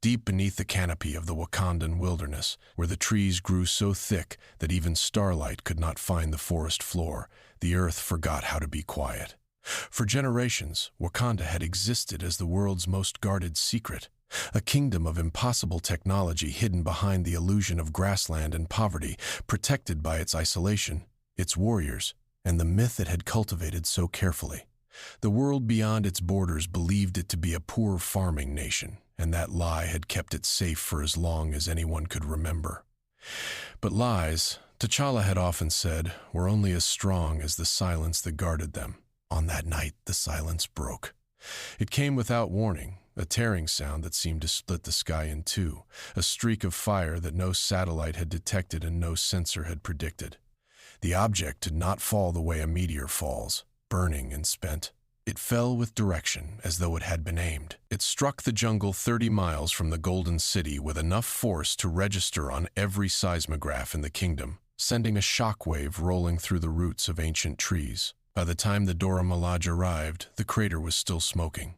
deep beneath the canopy of the Wakandan wilderness, where the trees grew so thick that even starlight could not find the forest floor, the earth forgot how to be quiet. For generations, Wakanda had existed as the world's most guarded secret, a kingdom of impossible technology hidden behind the illusion of grassland and poverty, protected by its isolation, its warriors, and the myth it had cultivated so carefully. The world beyond its borders believed it to be a poor farming nation, and that lie had kept it safe for as long as anyone could remember. But lies, T'Challa had often said, were only as strong as the silence that guarded them. On that night, the silence broke. It came without warning, a tearing sound that seemed to split the sky in two, a streak of fire that no satellite had detected and no sensor had predicted. The object did not fall the way a meteor falls, burning and spent. It fell with direction, as though it had been aimed. It struck the jungle 30 miles from the Golden City with enough force to register on every seismograph in the kingdom, sending a shockwave rolling through the roots of ancient trees. By the time the Dora Milaje arrived, the crater was still smoking.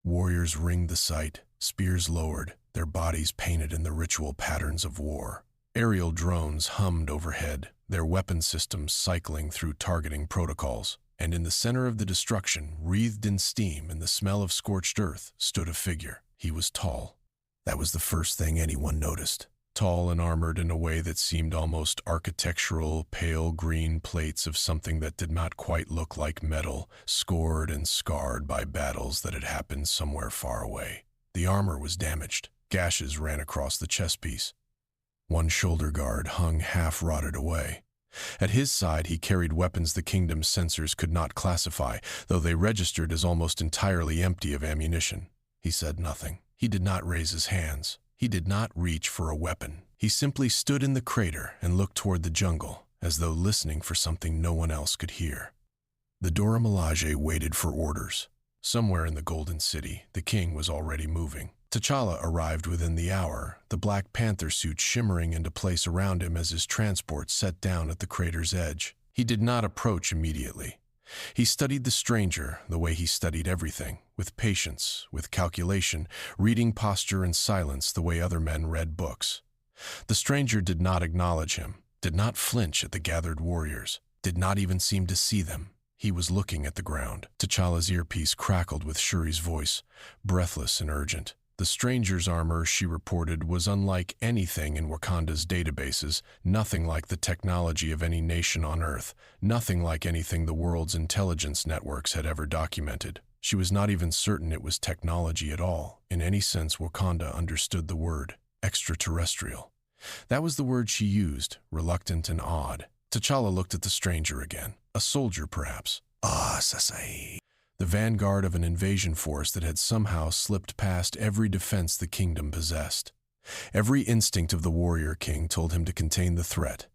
Warriors ringed the site, spears lowered, their bodies painted in the ritual patterns of war. Aerial drones hummed overhead, their weapon systems cycling through targeting protocols. And in the center of the destruction, wreathed in steam and the smell of scorched earth, stood a figure. He was tall. That was the first thing anyone noticed. Tall and armored in a way that seemed almost architectural, pale green plates of something that did not quite look like metal, scored and scarred by battles that had happened somewhere far away. The armor was damaged. Gashes ran across the chest piece. One shoulder guard hung half-rotted away. At his side, he carried weapons the kingdom's sensors could not classify, though they registered as almost entirely empty of ammunition. He said nothing. He did not raise his hands. He did not reach for a weapon. He simply stood in the crater and looked toward the jungle, as though listening for something no one else could hear. The Dora Milaje waited for orders. Somewhere in the Golden City, the king was already moving. T'Challa arrived within the hour, the Black Panther suit shimmering into place around him as his transport set down at the crater's edge. He did not approach immediately. He studied the stranger the way he studied everything, with patience, with calculation, reading posture and silence the way other men read books. The stranger did not acknowledge him, did not flinch at the gathered warriors, did not even seem to see them. He was looking at the ground. T'Challa's earpiece crackled with Shuri's voice, breathless and urgent. The stranger's armor, she reported, was unlike anything in Wakanda's databases, nothing like the technology of any nation on Earth, nothing like anything the world's intelligence networks had ever documented. She was not even certain it was technology at all, in any sense Wakanda understood the word, extraterrestrial. That was the word she used, reluctant and awed. T'Challa looked at the stranger again, a soldier perhaps. Ah, Sasai. The vanguard of an invasion force that had somehow slipped past every defense the kingdom possessed. Every instinct of the warrior king told him to contain the threat,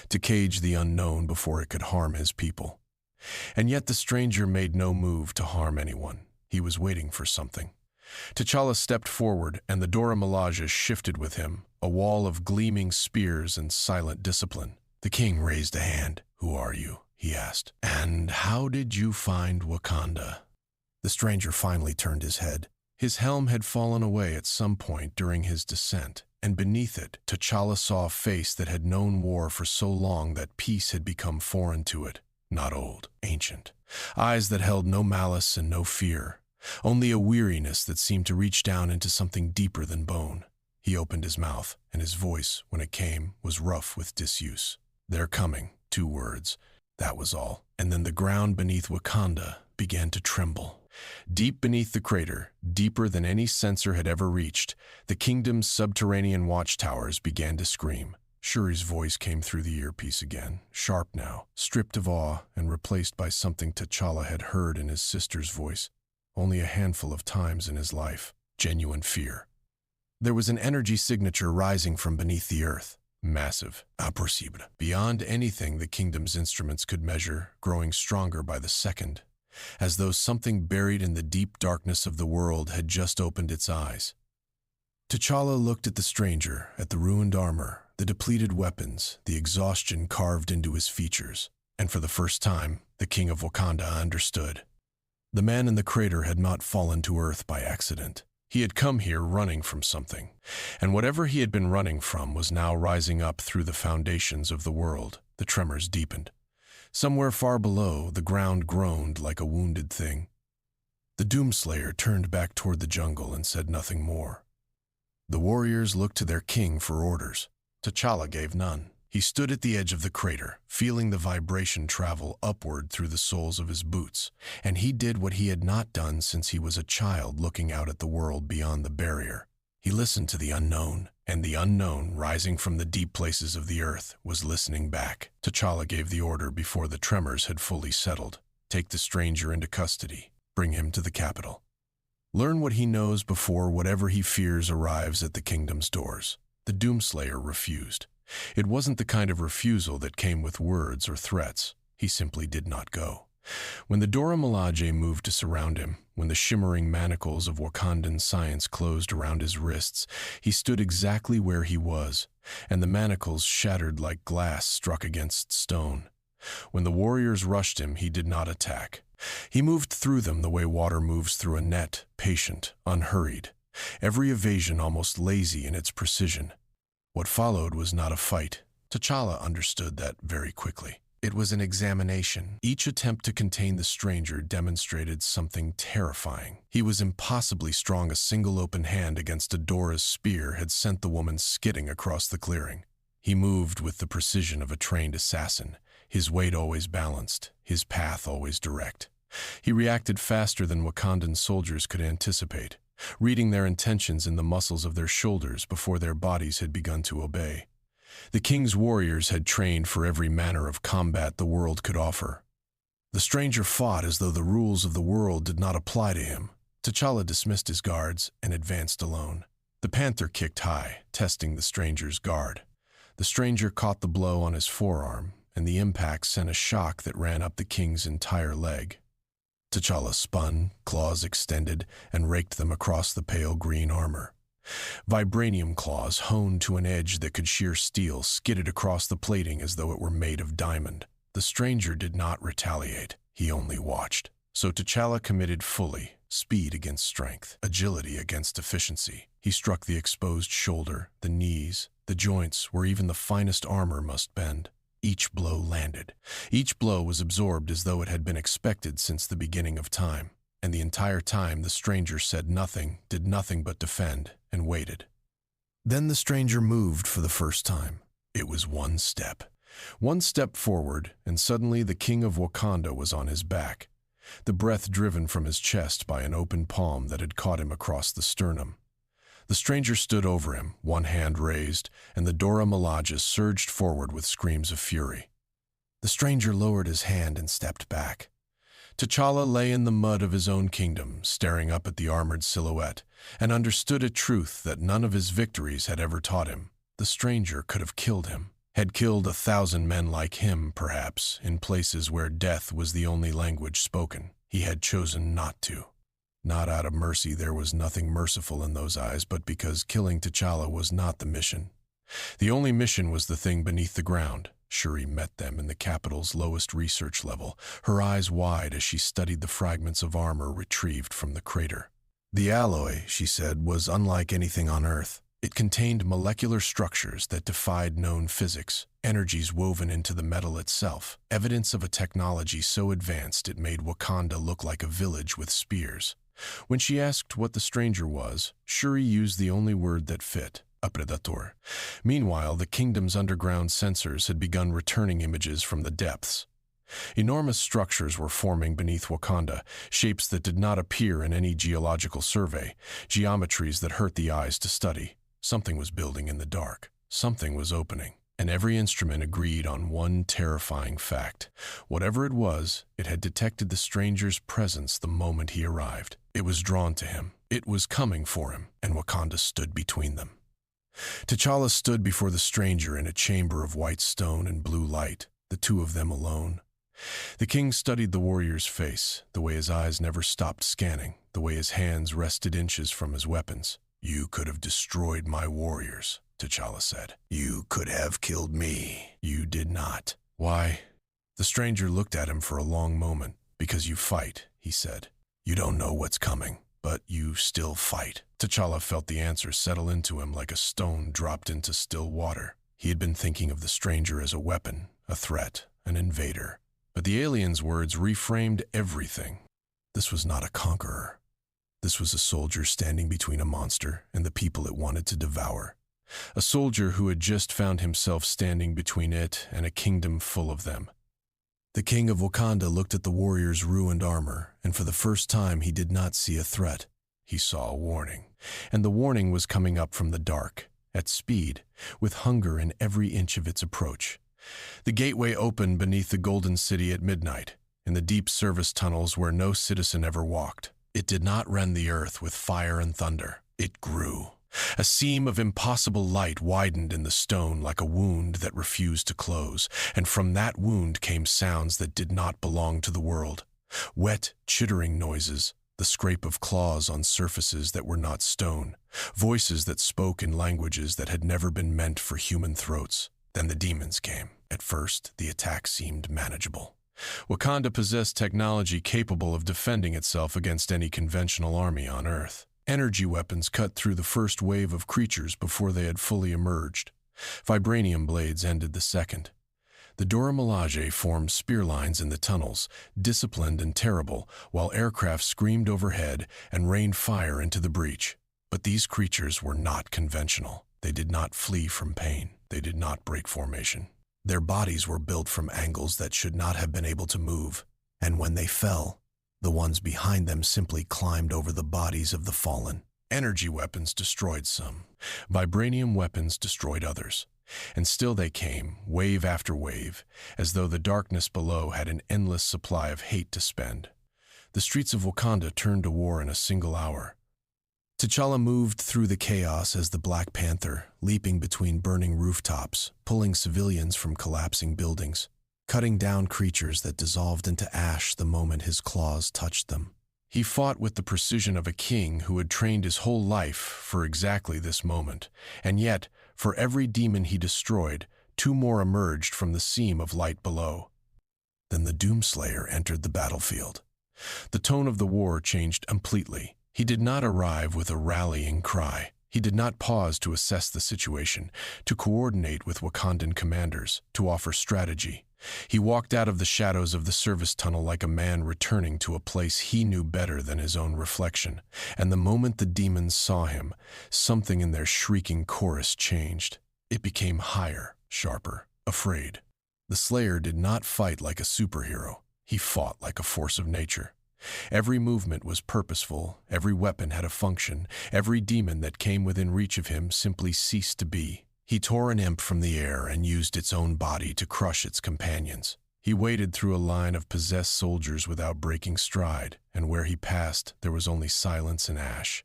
to cage the unknown before it could harm his people. And yet the stranger made no move to harm anyone. He was waiting for something. T'Challa stepped forward, and the Dora Milaje shifted with him, a wall of gleaming spears and silent discipline. The king raised a hand. "Who are you?" he asked. "And how did you find Wakanda?" The stranger finally turned his head. His helm had fallen away at some point during his descent, and beneath it, T'Challa saw a face that had known war for so long that peace had become foreign to it. Not old, ancient. Eyes that held no malice and no fear, only a weariness that seemed to reach down into something deeper than bone. He opened his mouth, and his voice, when it came, was rough with disuse. "They're coming," 2 words. That was all. And then the ground beneath Wakanda began to tremble. Deep beneath the crater, deeper than any sensor had ever reached, the kingdom's subterranean watchtowers began to scream. Shuri's voice came through the earpiece again, sharp now, stripped of awe and replaced by something T'Challa had heard in his sister's voice, only a handful of times in his life, genuine fear. There was an energy signature rising from beneath the earth. Massive, impossible, beyond anything the kingdom's instruments could measure, growing stronger by the second, as though something buried in the deep darkness of the world had just opened its eyes. T'Challa looked at the stranger, at the ruined armor, the depleted weapons, the exhaustion carved into his features, and for the first time, the king of Wakanda understood. The man in the crater had not fallen to earth by accident. He had come here running from something, and whatever he had been running from was now rising up through the foundations of the world. The tremors deepened. Somewhere far below, the ground groaned like a wounded thing. The Doomslayer turned back toward the jungle and said nothing more. The warriors looked to their king for orders. T'Challa gave none. He stood at the edge of the crater, feeling the vibration travel upward through the soles of his boots, and he did what he had not done since he was a child looking out at the world beyond the barrier. He listened to the unknown, and the unknown, rising from the deep places of the earth, was listening back. T'Challa gave the order before the tremors had fully settled. Take the stranger into custody. Bring him to the capital. Learn what he knows before whatever he fears arrives at the kingdom's doors. The Doomslayer refused. It wasn't the kind of refusal that came with words or threats. He simply did not go. When the Dora Milaje moved to surround him, when the shimmering manacles of Wakandan science closed around his wrists, he stood exactly where he was, and the manacles shattered like glass struck against stone. When the warriors rushed him, he did not attack. He moved through them the way water moves through a net, patient, unhurried, every evasion almost lazy in its precision. What followed was not a fight. T'Challa understood that very quickly. It was an examination. Each attempt to contain the stranger demonstrated something terrifying. He was impossibly strong. A single open hand against Adora's spear had sent the woman skidding across the clearing. He moved with the precision of a trained assassin, his weight always balanced, his path always direct. He reacted faster than Wakandan soldiers could anticipate, reading their intentions in the muscles of their shoulders before their bodies had begun to obey. The king's warriors had trained for every manner of combat the world could offer. The stranger fought as though the rules of the world did not apply to him. T'Challa dismissed his guards and advanced alone. The panther kicked high, testing the stranger's guard. The stranger caught the blow on his forearm, and the impact sent a shock that ran up the king's entire leg. T'Challa spun, claws extended, and raked them across the pale green armor. Vibranium claws, honed to an edge that could shear steel, skidded across the plating as though it were made of diamond. The stranger did not retaliate. He only watched. So T'Challa committed fully, speed against strength, agility against efficiency. He struck the exposed shoulder, the knees, the joints where even the finest armor must bend. Each blow landed. Each blow was absorbed as though it had been expected since the beginning of time. And the entire time the stranger said nothing, did nothing but defend, and waited. Then the stranger moved for the first time. It was one step. One step forward, and suddenly the king of Wakanda was on his back, the breath driven from his chest by an open palm that had caught him across the sternum. The stranger stood over him, one hand raised, and the Dora Milaje surged forward with screams of fury. The stranger lowered his hand and stepped back. T'Challa lay in the mud of his own kingdom, staring up at the armored silhouette, and understood a truth that none of his victories had ever taught him. The stranger could have killed him, had killed 1,000 men like him, perhaps, in places where death was the only language spoken. He had chosen not to. Not out of mercy. There was nothing merciful in those eyes, but because killing T'Challa was not the mission. The only mission was the thing beneath the ground. Shuri met them in the capital's lowest research level, her eyes wide as she studied the fragments of armor retrieved from the crater. The alloy, she said, was unlike anything on Earth. It contained molecular structures that defied known physics, energies woven into the metal itself, evidence of a technology so advanced it made Wakanda look like a village with spears. When she asked what the stranger was, Shuri used the only word that fit: a predator. Meanwhile, the kingdom's underground sensors had begun returning images from the depths. Enormous structures were forming beneath Wakanda, shapes that did not appear in any geological survey, geometries that hurt the eyes to study. Something was building in the dark. Something was opening. And every instrument agreed on one terrifying fact. Whatever it was, it had detected the stranger's presence the moment he arrived. It was drawn to him. It was coming for him, and Wakanda stood between them. T'Challa stood before the stranger in a chamber of white stone and blue light, the two of them alone. The king studied the warrior's face, the way his eyes never stopped scanning, the way his hands rested inches from his weapons. "You could have destroyed my warriors," T'Challa said. "You could have killed me. You did not." "Why?" The stranger looked at him for a long moment. "Because you fight," he said. "You don't know what's coming. but you still fight. T'Challa felt the answer settle into him like a stone dropped into still water. He had been thinking of the stranger as a weapon, a threat, an invader. But the alien's words reframed everything. This was not a conqueror. This was a soldier standing between a monster and the people it wanted to devour. A soldier who had just found himself standing between it and a kingdom full of them. The king of Wakanda looked at the warrior's ruined armor, and for the first time he did not see a threat. He saw a warning. And the warning was coming up from the dark, at speed, with hunger in every inch of its approach. The gateway opened beneath the Golden City at midnight, in the deep service tunnels where no citizen ever walked. It did not rend the earth with fire and thunder. It grew. A seam of impossible light widened in the stone like a wound that refused to close, and from that wound came sounds that did not belong to the world. Wet, chittering noises, the scrape of claws on surfaces that were not stone, voices that spoke in languages that had never been meant for human throats. Then the demons came. At first, the attack seemed manageable. Wakanda possessed technology capable of defending itself against any conventional army on Earth. Energy weapons cut through the first wave of creatures before they had fully emerged. Vibranium blades ended the second. The Dora Milaje formed spear lines in the tunnels, disciplined and terrible, while aircraft screamed overhead and rained fire into the breach. But these creatures were not conventional. They did not flee from pain. They did not break formation. Their bodies were built from angles that should not have been able to move, and when they fell, the ones behind them simply climbed over the bodies of the fallen. Energy weapons destroyed some. Vibranium weapons destroyed others. And still they came, wave after wave, as though the darkness below had an endless supply of hate to spend. The streets of Wakanda turned to war in a single hour. T'Challa moved through the chaos as the Black Panther, leaping between burning rooftops, pulling civilians from collapsing buildings, cutting down creatures that dissolved into ash the moment his claws touched them. He fought with the precision of a king who had trained his whole life for exactly this moment, and yet, for every demon he destroyed, 2 more emerged from the seam of light below. Then the Doomslayer entered the battlefield. The tone of the war changed completely. He did not arrive with a rallying cry. He did not pause to assess the situation, to coordinate with Wakandan commanders, to offer strategy. He walked out of the shadows of the service tunnel like a man returning to a place he knew better than his own reflection. And the moment the demons saw him, something in their shrieking chorus changed. It became higher, sharper, afraid. The Slayer did not fight like a superhero. He fought like a force of nature. Every movement was purposeful, every weapon had a function, every demon that came within reach of him simply ceased to be. He tore an imp from the air and used its own body to crush its companions. He waded through a line of possessed soldiers without breaking stride, and where he passed, there was only silence and ash.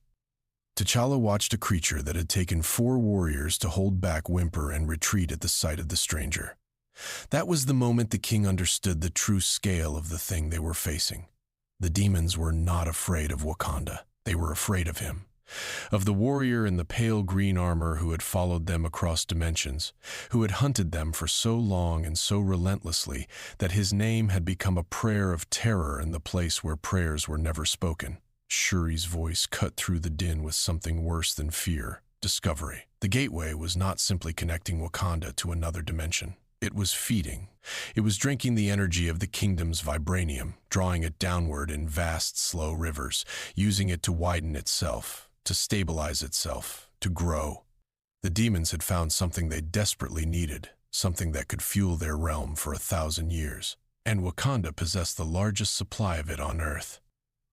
T'Challa watched a creature that had taken 4 warriors to hold back, whimper, and retreat at the sight of the stranger. That was the moment the king understood the true scale of the thing they were facing. The demons were not afraid of Wakanda. They were afraid of him. Of the warrior in the pale green armor who had followed them across dimensions, who had hunted them for so long and so relentlessly that his name had become a prayer of terror in the place where prayers were never spoken. Shuri's voice cut through the din with something worse than fear, discovery. The gateway was not simply connecting Wakanda to another dimension. It was feeding. It was drinking the energy of the kingdom's vibranium, drawing it downward in vast, slow rivers, using it to widen itself, to stabilize itself, to grow. The demons had found something they desperately needed, something that could fuel their realm for 1,000 years. And Wakanda possessed the largest supply of it on Earth.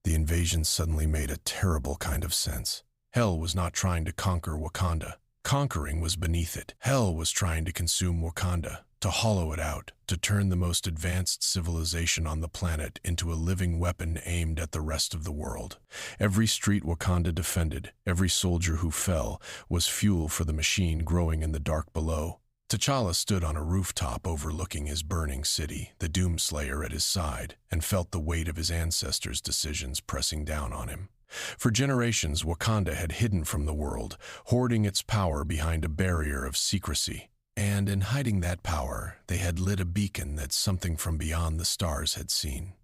The invasion suddenly made a terrible kind of sense. Hell was not trying to conquer Wakanda. Conquering was beneath it. Hell was trying to consume Wakanda, to hollow it out, to turn the most advanced civilization on the planet into a living weapon aimed at the rest of the world. Every street Wakanda defended, every soldier who fell, was fuel for the machine growing in the dark below. T'Challa stood on a rooftop overlooking his burning city, the Doomslayer at his side, and felt the weight of his ancestors' decisions pressing down on him. For generations, Wakanda had hidden from the world, hoarding its power behind a barrier of secrecy. And in hiding that power, they had lit a beacon that something from beyond the stars had seen.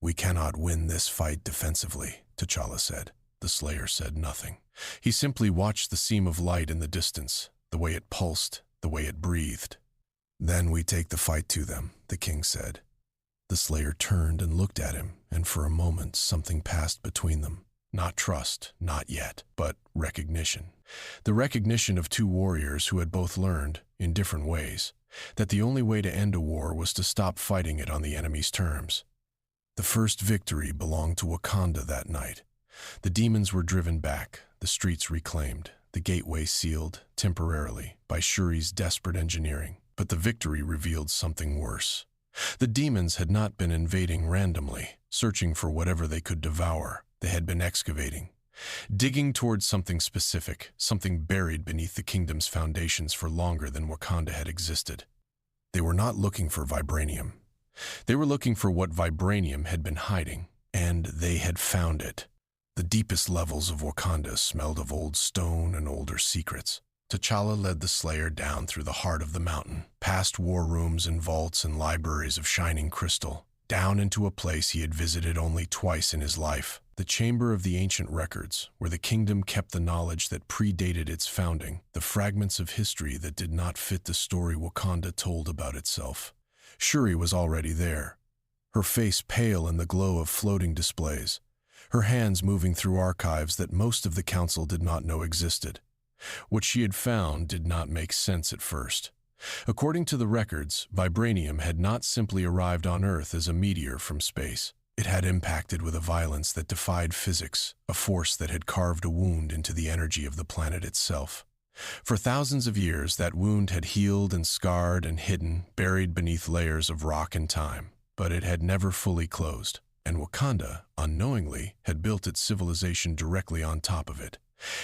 "We cannot win this fight defensively," T'Challa said. The Slayer said nothing. He simply watched the seam of light in the distance, the way it pulsed, the way it breathed. "Then we take the fight to them," the king said. The Slayer turned and looked at him, and for a moment something passed between them. Not trust, not yet, but recognition. The recognition of two warriors who had both learned, in different ways, that the only way to end a war was to stop fighting it on the enemy's terms. The first victory belonged to Wakanda that night. The demons were driven back, the streets reclaimed, the gateway sealed, temporarily, by Shuri's desperate engineering. But the victory revealed something worse. The demons had not been invading randomly, searching for whatever they could devour. They had been excavating, digging towards something specific, something buried beneath the kingdom's foundations for longer than Wakanda had existed. They were not looking for Vibranium. They were looking for what Vibranium had been hiding, and they had found it. The deepest levels of Wakanda smelled of old stone and older secrets. T'Challa led the Slayer down through the heart of the mountain, past war rooms and vaults and libraries of shining crystal, down into a place he had visited only twice in his life, the Chamber of the Ancient Records, where the kingdom kept the knowledge that predated its founding, the fragments of history that did not fit the story Wakanda told about itself. Shuri was already there, her face pale in the glow of floating displays, her hands moving through archives that most of the council did not know existed. What she had found did not make sense at first. According to the records, Vibranium had not simply arrived on Earth as a meteor from space. It had impacted with a violence that defied physics, a force that had carved a wound into the energy of the planet itself. For thousands of years, that wound had healed and scarred and hidden, buried beneath layers of rock and time. But it had never fully closed, and Wakanda, unknowingly, had built its civilization directly on top of it.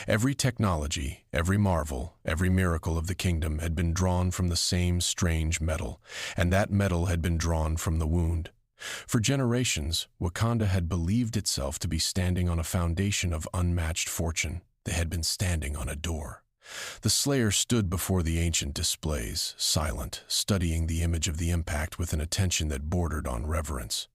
Every technology, every marvel, every miracle of the kingdom had been drawn from the same strange metal, and that metal had been drawn from the wound. For generations, Wakanda had believed itself to be standing on a foundation of unmatched fortune. They had been standing on a door. The Slayer stood before the ancient displays, silent, studying the image of the impact with an attention that bordered on reverence.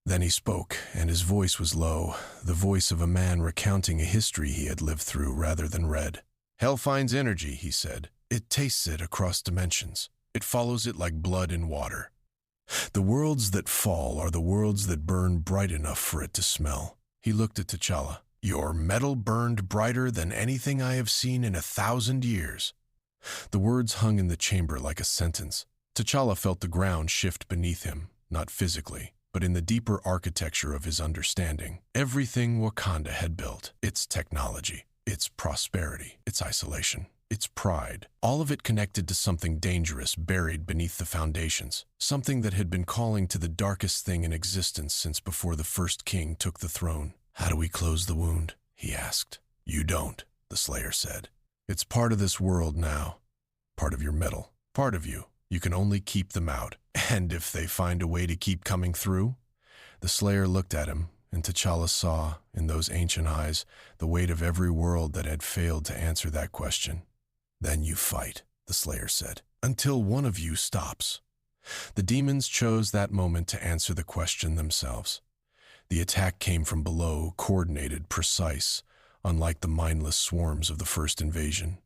Then he spoke, and his voice was low, the voice of a man recounting a history he had lived through rather than read. "Hell finds energy," he said. "It tastes it across dimensions. It follows it like blood in water. The worlds that fall are the worlds that burn bright enough for it to smell." He looked at T'Challa. "Your metal burned brighter than anything I have seen in 1,000 years." The words hung in the chamber like a sentence. T'Challa felt the ground shift beneath him, not physically, but in the deeper architecture of his understanding. Everything Wakanda had built, its technology, its prosperity, its isolation, its pride, all of it connected to something dangerous buried beneath the foundations, something that had been calling to the darkest thing in existence since before the first king took the throne. "How do we close the wound?" he asked. "You don't," the Slayer said. "It's part of this world now, part of your metal, part of you. You can only keep them out. And if they find a way to keep coming through?" The Slayer looked at him, and T'Challa saw, in those ancient eyes, the weight of every world that had failed to answer that question. "Then you fight," the Slayer said, "until one of you stops." The demons chose that moment to answer the question themselves. The attack came from below, coordinated, precise, unlike the mindless swarms of the first invasion.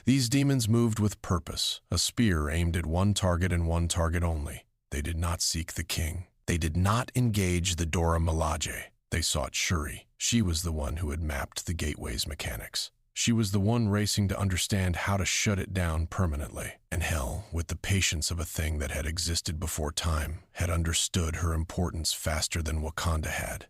These demons moved with purpose, a spear aimed at one target and one target only. They did not seek the king. They did not engage the Dora Milaje. They sought Shuri. She was the one who had mapped the gateway's mechanics. She was the one racing to understand how to shut it down permanently. And hell, with the patience of a thing that had existed before time, had understood her importance faster than Wakanda had.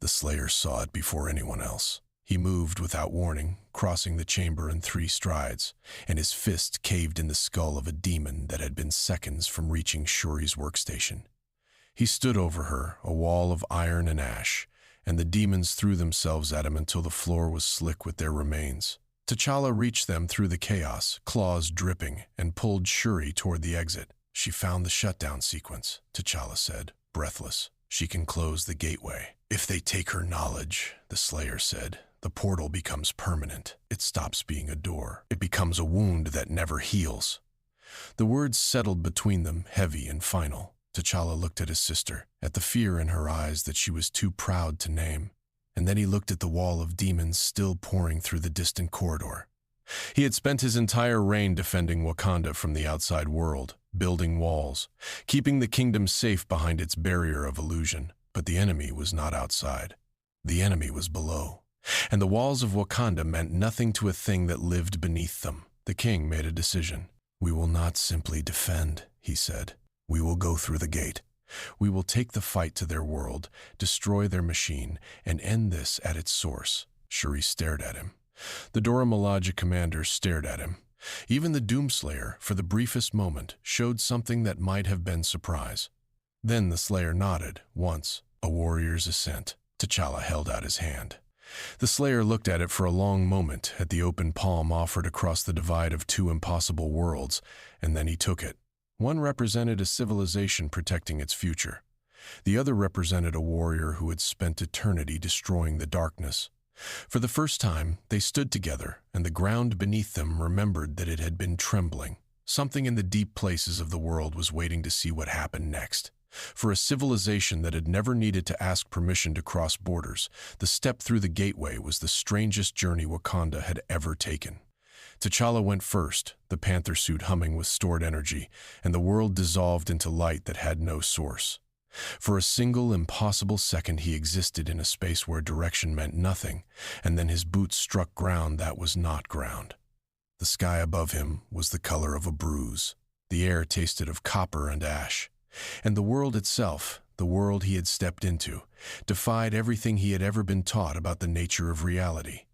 The Slayer saw it before anyone else. He moved without warning, crossing the chamber in 3 strides, and his fist caved in the skull of a demon that had been seconds from reaching Shuri's workstation. He stood over her, a wall of iron and ash, and the demons threw themselves at him until the floor was slick with their remains. T'Challa reached them through the chaos, claws dripping, and pulled Shuri toward the exit. "She found the shutdown sequence," T'Challa said, breathless. "She can close the gateway. If they take her knowledge," the Slayer said, "the portal becomes permanent. It stops being a door. It becomes a wound that never heals." The words settled between them, heavy and final. T'Challa looked at his sister, at the fear in her eyes that she was too proud to name. and then he looked at the wall of demons still pouring through the distant corridor. He had spent his entire reign defending Wakanda from the outside world, building walls, keeping the kingdom safe behind its barrier of illusion. But the enemy was not outside. The enemy was below. And the walls of Wakanda meant nothing to a thing that lived beneath them. The king made a decision. "We will not simply defend," he said. "We will go through the gate. We will take the fight to their world, destroy their machine, and end this at its source." Shuri stared at him. The Dora Milaje commander stared at him. Even the Doomslayer, for the briefest moment, showed something that might have been surprise. Then the Slayer nodded, once, a warrior's assent. T'Challa held out his hand. The Slayer looked at it for a long moment, at the open palm offered across the divide of two impossible worlds, and then he took it. One represented a civilization protecting its future. The other represented a warrior who had spent eternity destroying the darkness. For the first time, they stood together, and the ground beneath them remembered that it had been trembling. Something in the deep places of the world was waiting to see what happened next. For a civilization that had never needed to ask permission to cross borders, the step through the gateway was the strangest journey Wakanda had ever taken. T'Challa went first, the panther suit humming with stored energy, and the world dissolved into light that had no source. For a single, impossible second he existed in a space where direction meant nothing, and then his boots struck ground that was not ground. The sky above him was the color of a bruise. The air tasted of copper and ash. And the world itself, the world he had stepped into, defied everything he had ever been taught about the nature of reality.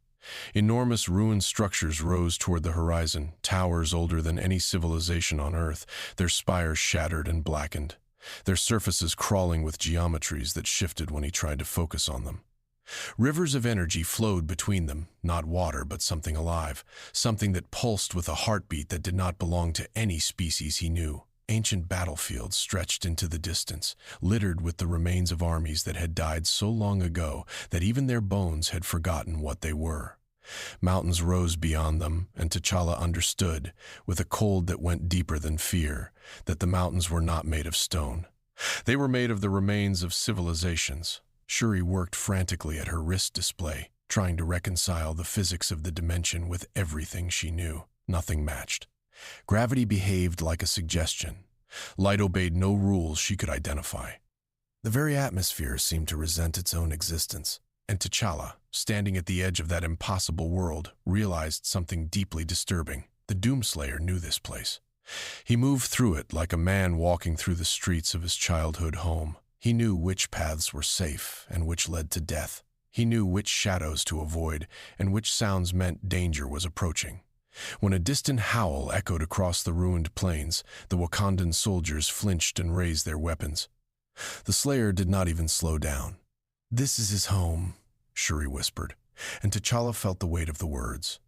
Enormous ruined structures rose toward the horizon, towers older than any civilization on Earth, their spires shattered and blackened, their surfaces crawling with geometries that shifted when he tried to focus on them. Rivers of energy flowed between them, not water but something alive, something that pulsed with a heartbeat that did not belong to any species he knew. Ancient battlefields stretched into the distance, littered with the remains of armies that had died so long ago that even their bones had forgotten what they were. Mountains rose beyond them, and T'Challa understood, with a cold that went deeper than fear, that the mountains were not made of stone. They were made of the remains of civilizations. Shuri worked frantically at her wrist display, trying to reconcile the physics of the dimension with everything she knew. Nothing matched. Gravity behaved like a suggestion. Light obeyed no rules she could identify. The very atmosphere seemed to resent its own existence, and T'Challa, standing at the edge of that impossible world, realized something deeply disturbing. The Doomslayer knew this place. He moved through it like a man walking through the streets of his childhood home. He knew which paths were safe and which led to death. He knew which shadows to avoid and which sounds meant danger was approaching. When a distant howl echoed across the ruined plains, the Wakandan soldiers flinched and raised their weapons. The Slayer did not even slow down. "This is his home," Shuri whispered, and T'Challa felt the weight of the words.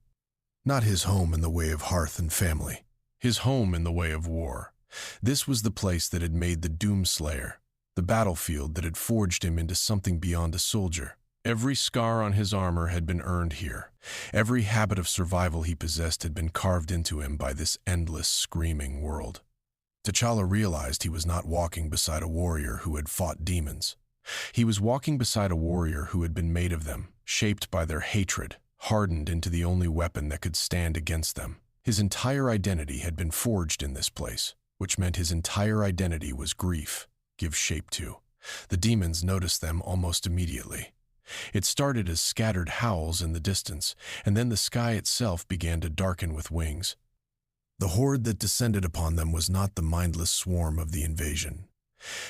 Not his home in the way of hearth and family. His home in the way of war. This was the place that had made the Doomslayer, the battlefield that had forged him into something beyond a soldier. Every scar on his armor had been earned here. Every habit of survival he possessed had been carved into him by this endless, screaming world. T'Challa realized he was not walking beside a warrior who had fought demons. He was walking beside a warrior who had been made of them, shaped by their hatred, hardened into the only weapon that could stand against them. His entire identity had been forged in this place, which meant his entire identity was grief, give shape to. The demons noticed them almost immediately. It started as scattered howls in the distance, and then the sky itself began to darken with wings. The horde that descended upon them was not the mindless swarm of the invasion.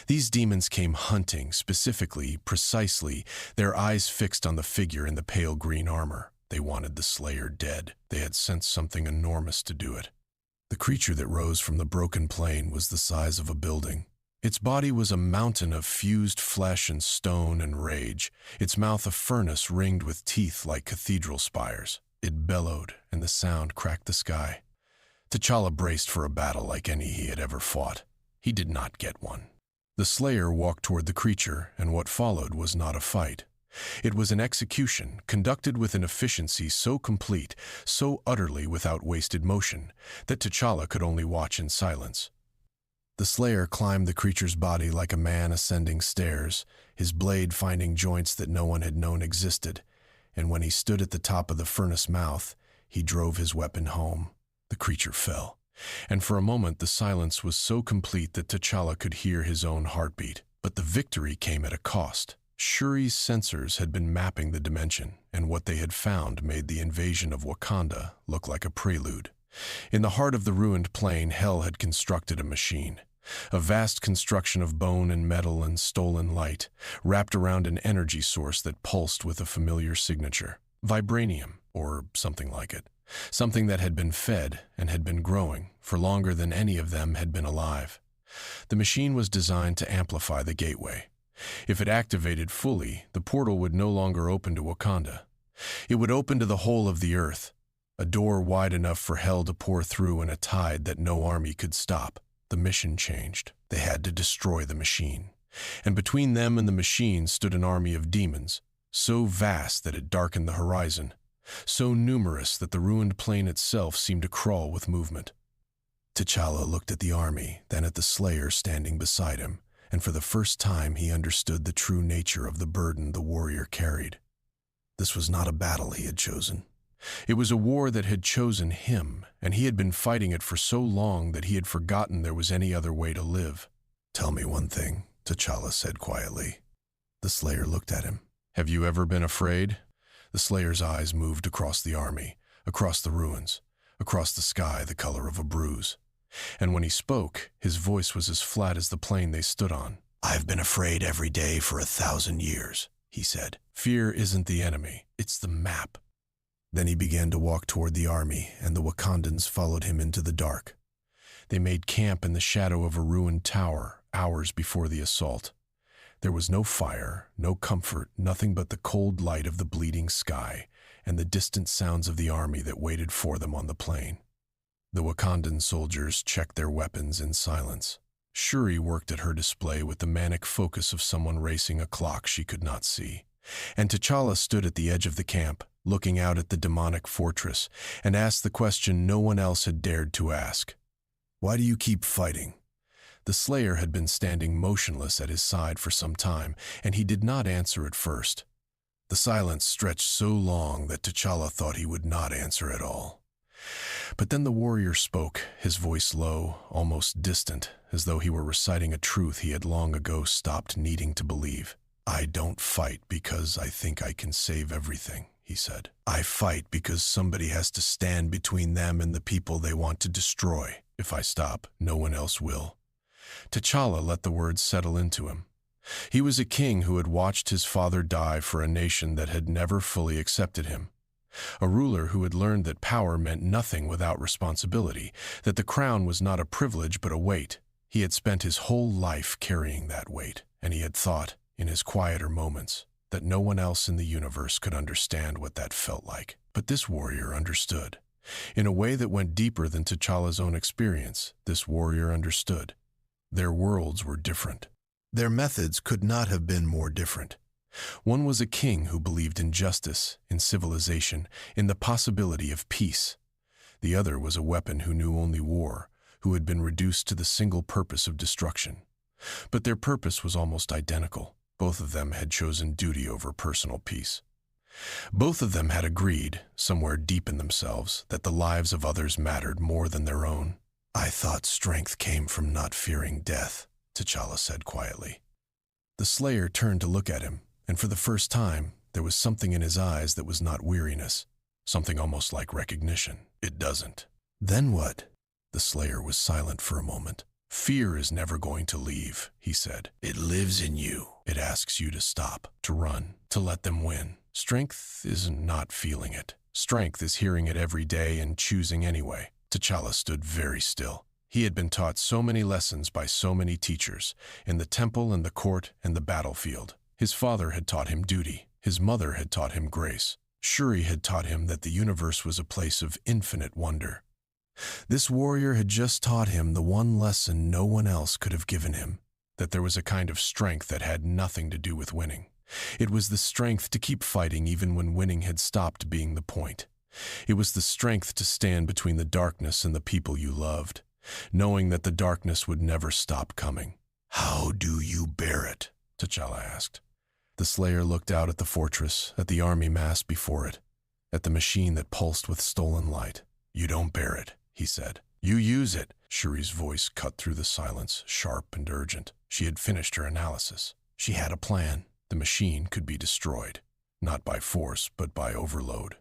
These demons came hunting, specifically, precisely, their eyes fixed on the figure in the pale green armor. They wanted the Slayer dead. They had sensed something enormous to do it. The creature that rose from the broken plain was the size of a building. Its body was a mountain of fused flesh and stone and rage, its mouth a furnace ringed with teeth like cathedral spires. It bellowed, and the sound cracked the sky. T'Challa braced for a battle like any he had ever fought. He did not get one. The Slayer walked toward the creature, and what followed was not a fight. It was an execution, conducted with an efficiency so complete, so utterly without wasted motion, that T'Challa could only watch in silence. The Slayer climbed the creature's body like a man ascending stairs, his blade finding joints that no one had known existed, and when he stood at the top of the furnace mouth, he drove his weapon home. The creature fell, and for a moment the silence was so complete that T'Challa could hear his own heartbeat. But the victory came at a cost. Shuri's sensors had been mapping the dimension, and what they had found made the invasion of Wakanda look like a prelude. In the heart of the ruined plane, Hell had constructed a machine. A vast construction of bone and metal and stolen light, wrapped around an energy source that pulsed with a familiar signature. Vibranium, or something like it. Something that had been fed and had been growing for longer than any of them had been alive. The machine was designed to amplify the gateway. If it activated fully, the portal would no longer open to Wakanda. It would open to the whole of the earth, a door wide enough for Hell to pour through in a tide that no army could stop. The mission changed. They had to destroy the machine. And between them and the machine stood an army of demons, so vast that it darkened the horizon, so numerous that the ruined plane itself seemed to crawl with movement. T'Challa looked at the army, then at the Slayer standing beside him, and for the first time he understood the true nature of the burden the warrior carried. This was not a battle he had chosen. It was a war that had chosen him, and he had been fighting it for so long that he had forgotten there was any other way to live. "Tell me one thing," T'Challa said quietly. The Slayer looked at him. "Have you ever been afraid?" The Slayer's eyes moved across the army, across the ruins, across the sky the color of a bruise. And when he spoke, his voice was as flat as the plane they stood on. "I've been afraid every day for 1,000 years, he said. "Fear isn't the enemy, it's the map." Then he began to walk toward the army, and the Wakandans followed him into the dark. They made camp in the shadow of a ruined tower hours before the assault. There was no fire, no comfort, nothing but the cold light of the bleeding sky and the distant sounds of the army that waited for them on the plain. The Wakandan soldiers checked their weapons in silence. Shuri worked at her display with the manic focus of someone racing a clock she could not see. And T'Challa stood at the edge of the camp, looking out at the demonic fortress, and asked the question no one else had dared to ask. "Why do you keep fighting?" The Slayer had been standing motionless at his side for some time, and he did not answer at first. The silence stretched so long that T'Challa thought he would not answer at all. But then the warrior spoke, his voice low, almost distant, as though he were reciting a truth he had long ago stopped needing to believe. "I don't fight because I think I can save everything," he said. "I fight because somebody has to stand between them and the people they want to destroy. If I stop, no one else will." T'Challa let the words settle into him. He was a king who had watched his father die for a nation that had never fully accepted him. A ruler who had learned that power meant nothing without responsibility, that the crown was not a privilege but a weight. He had spent his whole life carrying that weight, and he had thought, in his quieter moments, that no one else in the universe could understand what that felt like. But this warrior understood. In a way that went deeper than T'Challa's own experience, this warrior understood. Their worlds were different. Their methods could not have been more different. One was a king who believed in justice, in civilization, in the possibility of peace. The other was a weapon who knew only war, who had been reduced to the single purpose of destruction. But their purpose was almost identical. Both of them had chosen duty over personal peace. Both of them had agreed, somewhere deep in themselves, that the lives of others mattered more than their own. "I thought strength came from not fearing death," T'Challa said quietly. The Slayer turned to look at him, and for the first time, there was something in his eyes that was not weariness, something almost like recognition. "It doesn't." "Then what?" The Slayer was silent for a moment. "Fear is never going to leave," he said. "It lives in you. It asks you to stop, to run, to let them win. Strength isn't not feeling it. Strength is hearing it every day and choosing anyway." T'Challa stood very still. He had been taught so many lessons by so many teachers, in the temple and the court and the battlefield. His father had taught him duty. His mother had taught him grace. Shuri had taught him that the universe was a place of infinite wonder. This warrior had just taught him the one lesson no one else could have given him, that there was a kind of strength that had nothing to do with winning. It was the strength to keep fighting even when winning had stopped being the point. It was the strength to stand between the darkness and the people you loved. knowing that the darkness would never stop coming. "How do you bear it?" T'Challa asked. The Slayer looked out at the fortress, at the army massed before it, at the machine that pulsed with stolen light. "You don't bear it," he said. "You use it." Shuri's voice cut through the silence, sharp and urgent. She had finished her analysis. She had a plan. The machine could be destroyed, not by force, but by overload.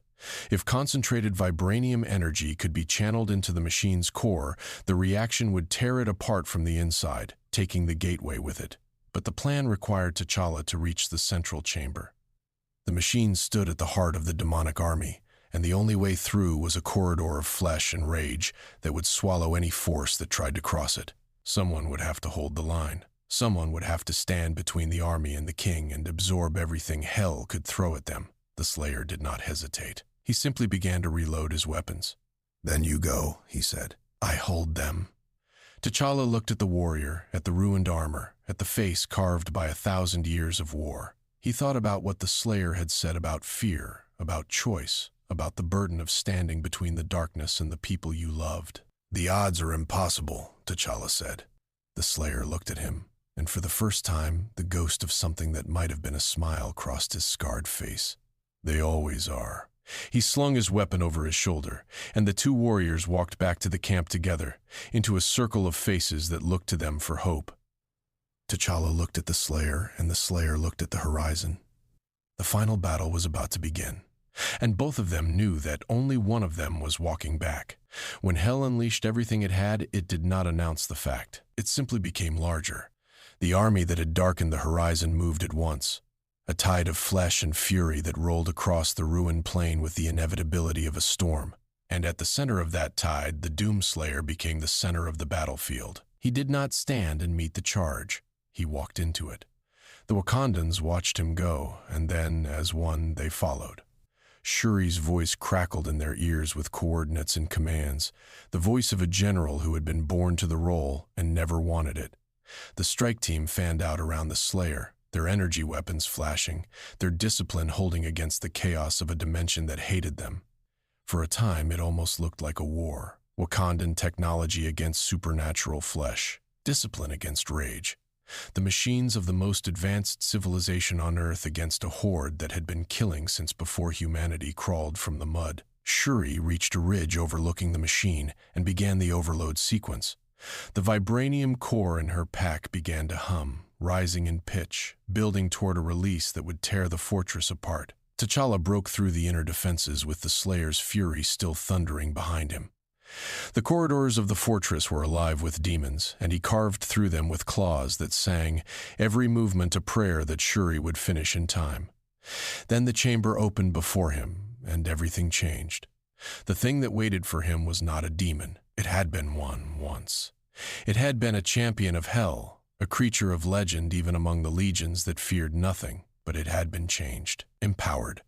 If concentrated vibranium energy could be channeled into the machine's core, the reaction would tear it apart from the inside, taking the gateway with it. But the plan required T'Challa to reach the central chamber. The machine stood at the heart of the demonic army, and the only way through was a corridor of flesh and rage that would swallow any force that tried to cross it. Someone would have to hold the line. Someone would have to stand between the army and the king and absorb everything hell could throw at them. The Slayer did not hesitate. He simply began to reload his weapons. "Then you go," he said. "I hold them." T'Challa looked at the warrior, at the ruined armor, at the face carved by 1,000 years of war. He thought about what the Slayer had said about fear, about choice, about the burden of standing between the darkness and the people you loved. "The odds are impossible," T'Challa said. The Slayer looked at him, and for the first time, the ghost of something that might have been a smile crossed his scarred face. "They always are." He slung his weapon over his shoulder, and the two warriors walked back to the camp together, into a circle of faces that looked to them for hope. T'Challa looked at the Slayer, and the Slayer looked at the horizon. The final battle was about to begin, and both of them knew that only one of them was walking back. When Hell unleashed everything it had, it did not announce the fact. It simply became larger. The army that had darkened the horizon moved at once. A tide of flesh and fury that rolled across the ruined plain with the inevitability of a storm. And at the center of that tide, the Doomslayer became the center of the battlefield. He did not stand and meet the charge. He walked into it. The Wakandans watched him go, and then, as one, they followed. Shuri's voice crackled in their ears with coordinates and commands, the voice of a general who had been born to the role and never wanted it. The strike team fanned out around the Slayer, their energy weapons flashing, their discipline holding against the chaos of a dimension that hated them. For a time, it almost looked like a war. Wakandan technology against supernatural flesh, discipline against rage. The machines of the most advanced civilization on Earth against a horde that had been killing since before humanity crawled from the mud. Shuri reached a ridge overlooking the machine and began the overload sequence. The vibranium core in her pack began to hum, rising in pitch, building toward a release that would tear the fortress apart. T'Challa broke through the inner defenses with the Slayer's fury still thundering behind him. The corridors of the fortress were alive with demons, and he carved through them with claws that sang, every movement a prayer that Shuri would finish in time. Then the chamber opened before him, and everything changed. The thing that waited for him was not a demon. It had been one once. It had been a champion of hell, a creature of legend even among the legions that feared nothing, but it had been changed, empowered.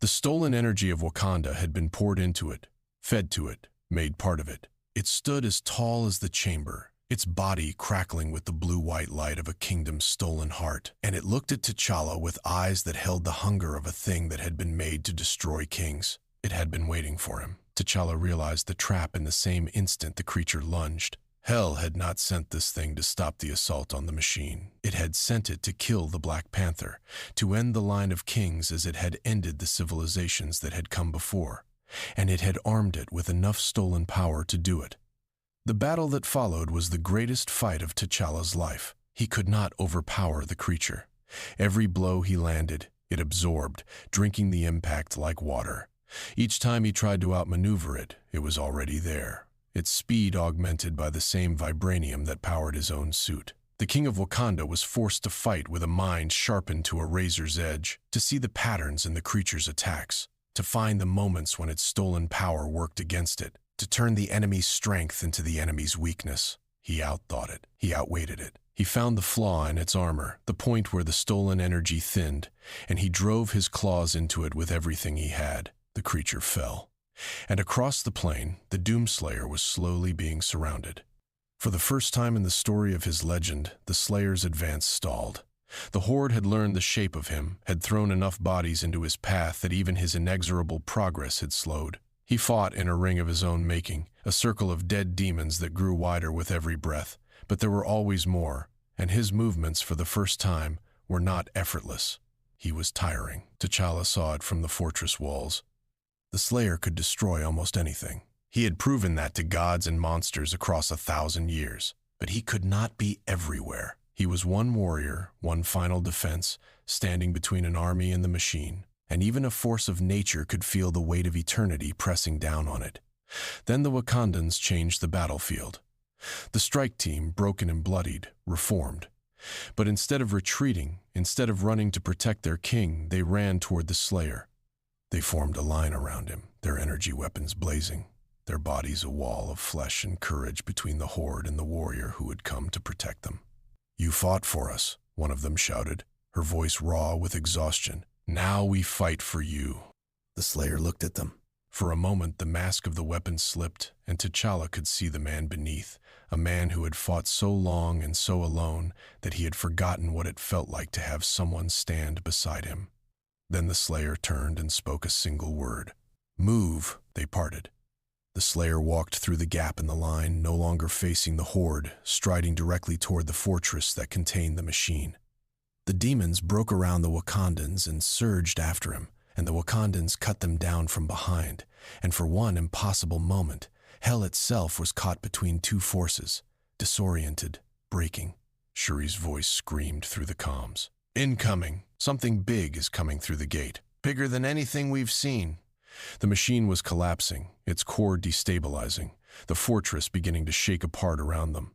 The stolen energy of Wakanda had been poured into it, fed to it, made part of it. It stood as tall as the chamber, its body crackling with the blue-white light of a kingdom's stolen heart, and it looked at T'Challa with eyes that held the hunger of a thing that had been made to destroy kings. It had been waiting for him. T'Challa realized the trap in the same instant the creature lunged. Hell had not sent this thing to stop the assault on the machine. It had sent it to kill the Black Panther, to end the line of kings as it had ended the civilizations that had come before. And it had armed it with enough stolen power to do it. The battle that followed was the greatest fight of T'Challa's life. He could not overpower the creature. Every blow he landed, it absorbed, drinking the impact like water. Each time he tried to outmaneuver it, it was already there, its speed augmented by the same vibranium that powered his own suit. The King of Wakanda was forced to fight with a mind sharpened to a razor's edge, to see the patterns in the creature's attacks, to find the moments when its stolen power worked against it, to turn the enemy's strength into the enemy's weakness. He outthought it. He outweighted it. He found the flaw in its armor, the point where the stolen energy thinned, and he drove his claws into it with everything he had. The creature fell. And across the plain, the Doomslayer was slowly being surrounded. For the first time in the story of his legend, the Slayer's advance stalled. The Horde had learned the shape of him, had thrown enough bodies into his path that even his inexorable progress had slowed. He fought in a ring of his own making, a circle of dead demons that grew wider with every breath, but there were always more, and his movements for the first time were not effortless. He was tiring. T'Challa saw it from the fortress walls. The Slayer could destroy almost anything. He had proven that to gods and monsters across 1,000 years, but he could not be everywhere. He was one warrior, one final defense, standing between an army and the machine, and even a force of nature could feel the weight of eternity pressing down on it. Then the Wakandans changed the battlefield. The strike team, broken and bloodied, reformed. But instead of retreating, instead of running to protect their king, they ran toward the Slayer. They formed a line around him, their energy weapons blazing, their bodies a wall of flesh and courage between the horde and the warrior who had come to protect them. "You fought for us," one of them shouted, her voice raw with exhaustion. "Now we fight for you." The Slayer looked at them. For a moment, the mask of the weapon slipped, and T'Challa could see the man beneath, a man who had fought so long and so alone that he had forgotten what it felt like to have someone stand beside him. Then the Slayer turned and spoke a single word. "Move." They parted. The Slayer walked through the gap in the line, no longer facing the horde, striding directly toward the fortress that contained the machine. The demons broke around the Wakandans and surged after him, and the Wakandans cut them down from behind, and for one impossible moment, hell itself was caught between two forces, disoriented, breaking. Shuri's voice screamed through the comms. "Incoming! Something big is coming through the gate. Bigger than anything we've seen." The machine was collapsing, its core destabilizing, the fortress beginning to shake apart around them.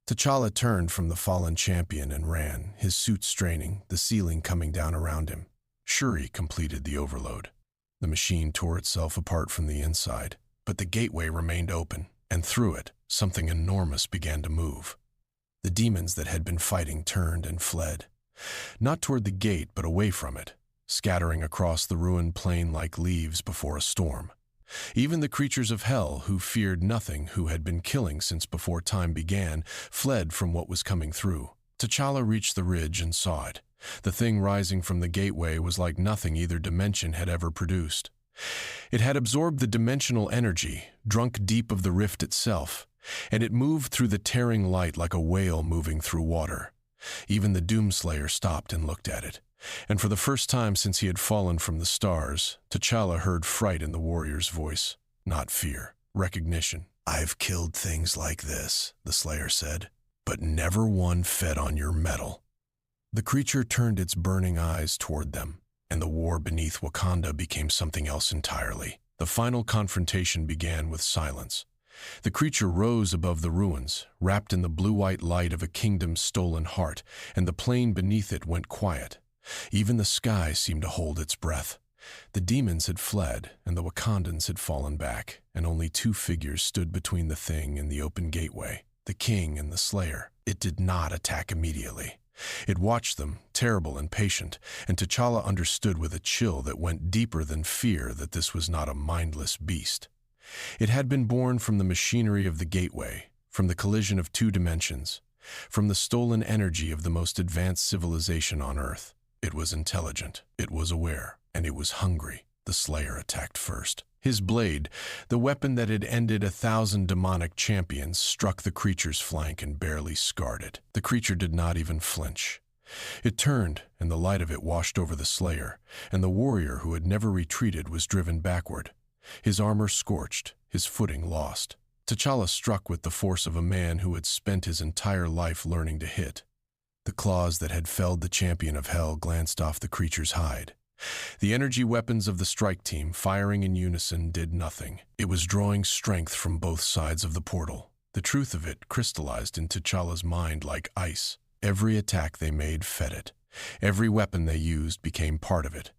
T'Challa turned from the fallen champion and ran, his suit straining, the ceiling coming down around him. Shuri completed the overload. The machine tore itself apart from the inside, but the gateway remained open, and through it, something enormous began to move. The demons that had been fighting turned and fled. Not toward the gate, but away from it, scattering across the ruined plain like leaves before a storm. Even the creatures of hell, who feared nothing, who had been killing since before time began, fled from what was coming through. T'Challa reached the ridge and saw it. The thing rising from the gateway was like nothing either dimension had ever produced. It had absorbed the dimensional energy, drunk deep of the rift itself, and it moved through the tearing light like a whale moving through water. Even the Doomslayer stopped and looked at it, and for the first time since he had fallen from the stars, T'Challa heard fright in the warrior's voice, not fear, recognition. "I've killed things like this," the Slayer said, "but never one fed on your metal." The creature turned its burning eyes toward them, and the war beneath Wakanda became something else entirely. The final confrontation began with silence. The creature rose above the ruins, wrapped in the blue-white light of a kingdom's stolen heart, and the plain beneath it went quiet. Even the sky seemed to hold its breath. The demons had fled, and the Wakandans had fallen back, and only two figures stood between the thing and the open gateway, the king and the Slayer. It did not attack immediately. It watched them, terrible and patient, and T'Challa understood with a chill that went deeper than fear that this was not a mindless beast. It had been born from the machinery of the gateway, from the collision of two dimensions, from the stolen energy of the most advanced civilization on Earth. It was intelligent, it was aware, and it was hungry. The Slayer attacked first. His blade, the weapon that had ended 1,000 demonic champions, struck the creature's flank and barely scarred it. The creature did not even flinch. It turned, and the light of it washed over the Slayer, and the warrior who had never retreated was driven backward. His armor scorched, his footing lost. T'Challa struck with the force of a man who had spent his entire life learning to hit. The claws that had felled the champion of hell glanced off the creature's hide. The energy weapons of the strike team, firing in unison, did nothing. It was drawing strength from both sides of the portal. The truth of it crystallized in T'Challa's mind like ice. Every attack they made fed it. Every weapon they used became part of it.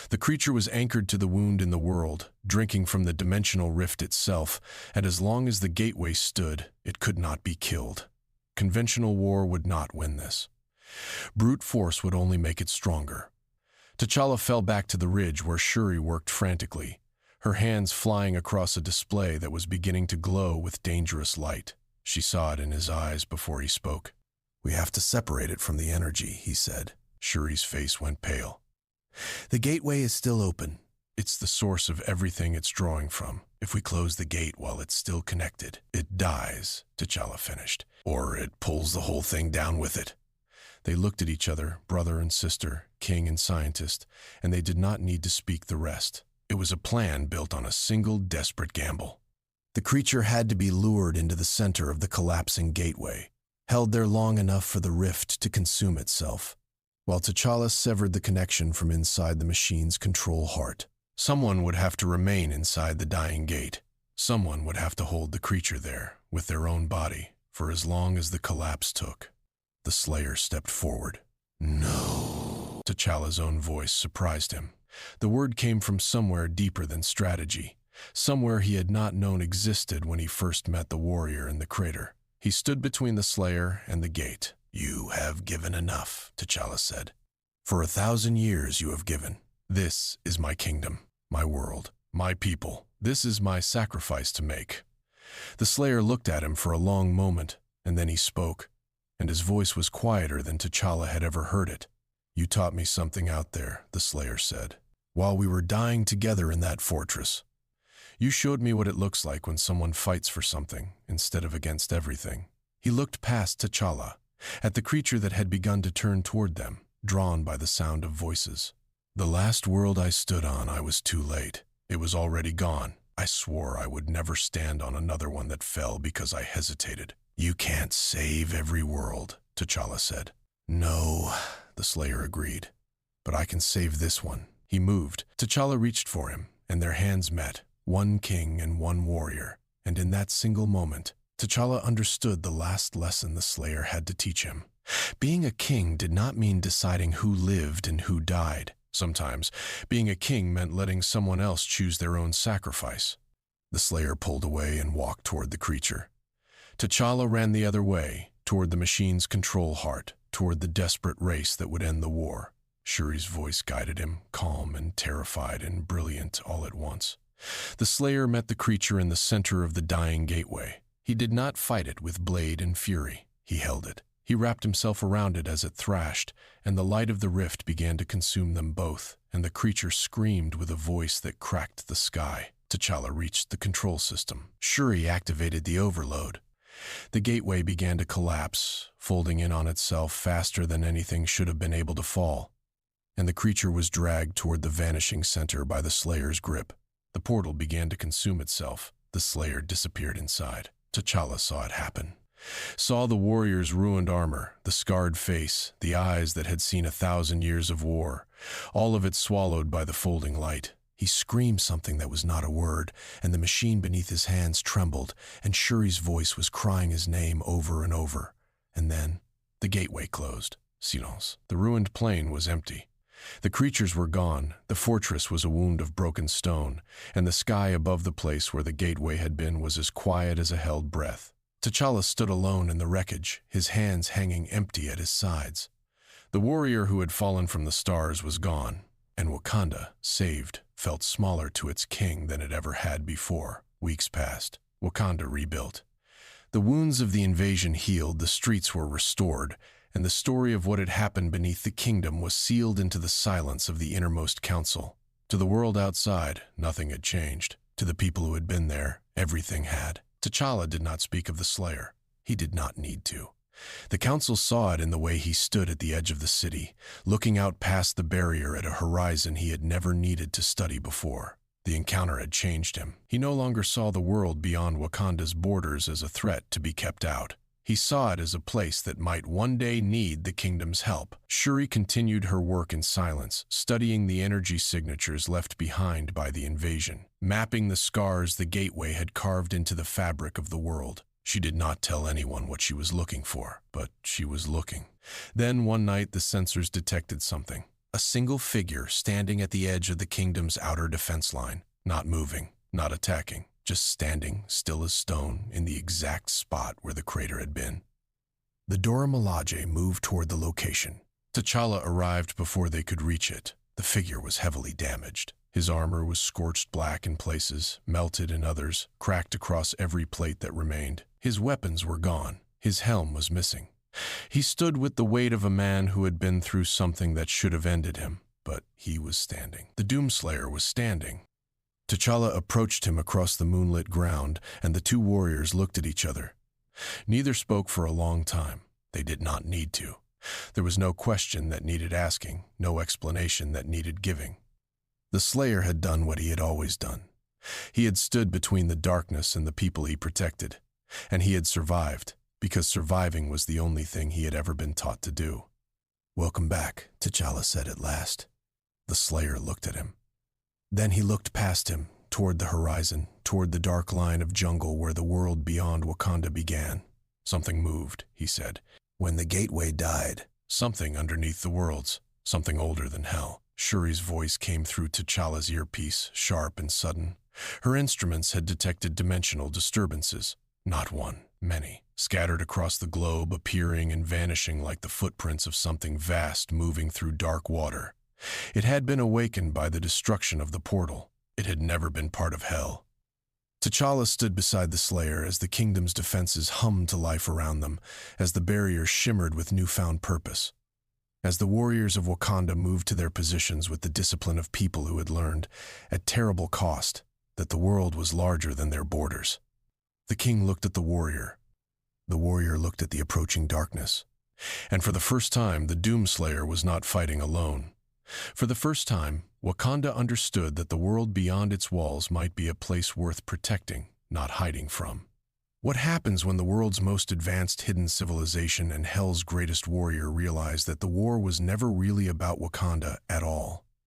The creature was anchored to the wound in the world, drinking from the dimensional rift itself, and as long as the gateway stood, it could not be killed. Conventional war would not win this. Brute force would only make it stronger. T'Challa fell back to the ridge where Shuri worked frantically, her hands flying across a display that was beginning to glow with dangerous light. She saw it in his eyes before he spoke. "We have to separate it from the energy," he said. Shuri's face went pale. "The gateway is still open. It's the source of everything it's drawing from. If we close the gate while it's still connected, it dies, T'Challa finished. Or it pulls the whole thing down with it. They looked at each other, brother and sister, king and scientist, and they did not need to speak the rest. It was a plan built on a single desperate gamble. The creature had to be lured into the center of the collapsing gateway, held there long enough for the rift to consume itself, while T'Challa severed the connection from inside the machine's control heart. Someone would have to remain inside the dying gate. Someone would have to hold the creature there, with their own body, for as long as the collapse took. The Slayer stepped forward. No. T'Challa's own voice surprised him. The word came from somewhere deeper than strategy, somewhere he had not known existed when he first met the warrior in the crater. He stood between the Slayer and the gate. You have given enough, T'Challa said. For 1,000 years you have given. This is my kingdom, my world, my people. This is my sacrifice to make. The Slayer looked at him for a long moment, and then he spoke, and his voice was quieter than T'Challa had ever heard it. You taught me something out there, the Slayer said, while we were dying together in that fortress. You showed me what it looks like when someone fights for something instead of against everything. He looked past T'Challa, at the creature that had begun to turn toward them, drawn by the sound of voices. The last world I stood on, I was too late. It was already gone. I swore I would never stand on another one that fell because I hesitated. You can't save every world, T'Challa said. No, the Slayer agreed. But I can save this one. He moved. T'Challa reached for him, and their hands met, one king and one warrior. And in that single moment, T'Challa understood the last lesson the Slayer had to teach him. Being a king did not mean deciding who lived and who died. Sometimes, being a king meant letting someone else choose their own sacrifice. The Slayer pulled away and walked toward the creature. T'Challa ran the other way, toward the machine's control heart, toward the desperate race that would end the war. Shuri's voice guided him, calm and terrified and brilliant all at once. The Slayer met the creature in the center of the dying gateway. He did not fight it with blade and fury. He held it. He wrapped himself around it as it thrashed, and the light of the rift began to consume them both, and the creature screamed with a voice that cracked the sky. T'Challa reached the control system. Shuri activated the overload. The gateway began to collapse, folding in on itself faster than anything should have been able to fall, and the creature was dragged toward the vanishing center by the Slayer's grip. The portal began to consume itself. The Slayer disappeared inside. T'Challa saw it happen. Saw the warrior's ruined armor, the scarred face, the eyes that had seen 1,000 years of war, all of it swallowed by the folding light. He screamed something that was not a word, and the machine beneath his hands trembled, and Shuri's voice was crying his name over and over. And then, the gateway closed. Silence. The ruined plain was empty. The creatures were gone, the fortress was a wound of broken stone, and the sky above the place where the gateway had been was as quiet as a held breath. T'Challa stood alone in the wreckage, his hands hanging empty at his sides. The warrior who had fallen from the stars was gone, and Wakanda, saved, felt smaller to its king than it ever had before. Weeks passed. Wakanda rebuilt. The wounds of the invasion healed, the streets were restored, and the story of what had happened beneath the kingdom was sealed into the silence of the innermost council. To the world outside, nothing had changed. To the people who had been there, everything had. T'Challa did not speak of the Slayer. He did not need to. The council saw it in the way he stood at the edge of the city, looking out past the barrier at a horizon he had never needed to study before. The encounter had changed him. He no longer saw the world beyond Wakanda's borders as a threat to be kept out. He saw it as a place that might one day need the kingdom's help. Shuri continued her work in silence, studying the energy signatures left behind by the invasion, mapping the scars the gateway had carved into the fabric of the world. She did not tell anyone what she was looking for, but she was looking. Then one night the sensors detected something. A single figure standing at the edge of the kingdom's outer defense line, not moving, not attacking, just standing, still as stone, in the exact spot where the crater had been. The Dora Milaje moved toward the location. T'Challa arrived before they could reach it. The figure was heavily damaged. His armor was scorched black in places, melted in others, cracked across every plate that remained. His weapons were gone. His helm was missing. He stood with the weight of a man who had been through something that should have ended him. but he was standing. The Doomslayer was standing. T'Challa approached him across the moonlit ground, and the two warriors looked at each other. Neither spoke for a long time. They did not need to. There was no question that needed asking, no explanation that needed giving. The Slayer had done what he had always done. He had stood between the darkness and the people he protected, and he had survived, because surviving was the only thing he had ever been taught to do. "Welcome back," T'Challa said at last. The Slayer looked at him. Then he looked past him, toward the horizon, toward the dark line of jungle where the world beyond Wakanda began. "Something moved," he said. "When the gateway died." "Something underneath the worlds, something older than hell." Shuri's voice came through T'Challa's earpiece, sharp and sudden. Her instruments had detected dimensional disturbances. Not one, many, scattered across the globe, appearing and vanishing like the footprints of something vast moving through dark water. It had been awakened by the destruction of the portal. It had never been part of hell. T'Challa stood beside the Slayer as the kingdom's defenses hummed to life around them, as the barrier shimmered with newfound purpose. As the warriors of Wakanda moved to their positions with the discipline of people who had learned, at terrible cost, that the world was larger than their borders. The king looked at the warrior. The warrior looked at the approaching darkness. And for the first time, the Doomslayer was not fighting alone. For the first time, Wakanda understood that the world beyond its walls might be a place worth protecting, not hiding from. What happens when the world's most advanced hidden civilization and Hell's greatest warrior realize that the war was never really about Wakanda at all?